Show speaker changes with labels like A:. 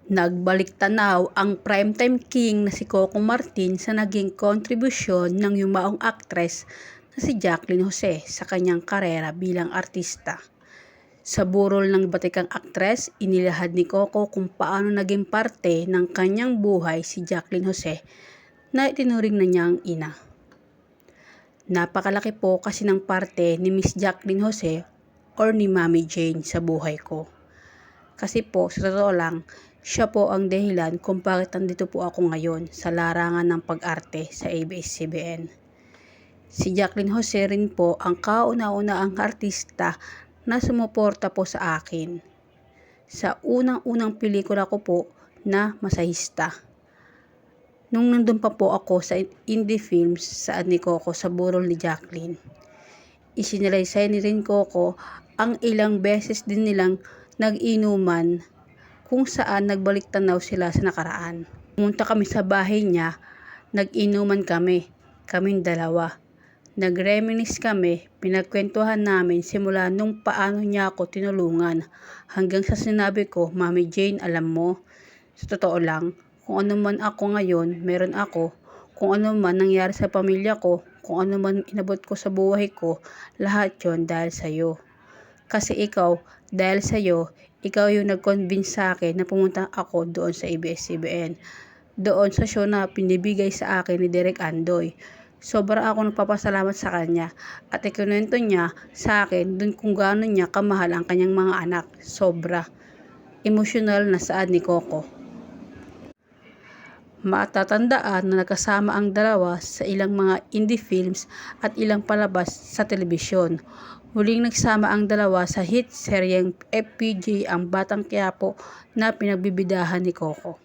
A: Nagbalik-tanaw ang primetime king na si Coco Martin sa naging kontribusyon ng yumaong aktres na si Jacqueline Jose sa kanyang karera bilang artista. Sa burol ng batikang aktres, inilahad ni Coco kung paano naging parte ng kanyang buhay si Jacqueline Jose na itinuring na niyang ina. Napakalaki po kasi ng parte ni Miss Jacqueline Jose or ni Mami Jane sa buhay ko. Kasi po, sa totoo lang, siya po ang dahilan kung bakit nandito po ako ngayon sa larangan ng pag-arte sa ABS-CBN. Si Jacqueline Jose rin po ang kauna-unaang artista na sumuporta po sa akin sa unang-unang pelikula ko po na Masahista. Nung nandun pa po ako sa indie films sa ni Coco sa burol ni Jacqueline. Isinalaysay ni rin Coco ang ilang beses din nilang nag-inuman kung saan nagbalik-tanaw sila sa nakaraan. Pumunta kami sa bahay niya, nag-inuman kaming dalawa. Nag-reminisce kami, pinagkwentuhan namin simula nung paano niya ako tinulungan hanggang sa sinabi ko, Mami Jane, alam mo, sa totoo lang, kung ano man ako ngayon, meron ako, kung ano man nangyari sa pamilya ko, kung ano man inabot ko sa buhay ko, lahat yon dahil sa'yo. Kasi ikaw, dahil sa'yo, ikaw yung nag-convince sa akin na pumunta ako doon sa ABS-CBN. Doon sa show na pinibigay sa akin ni Direk Andoy. Sobra ako nagpapasalamat sa kanya at ikinuwento niya sa akin doon kung gaano niya kamahal ang kanyang mga anak. Sobra. Emosyonal na saad ni Coco. Matatandaan na nagkasama ang dalawa sa ilang mga indie films at ilang palabas sa telebisyon. Huling nagsama ang dalawa sa hit seryeng FPJ Ang Batang Quiapo na pinagbibidahan ni Coco.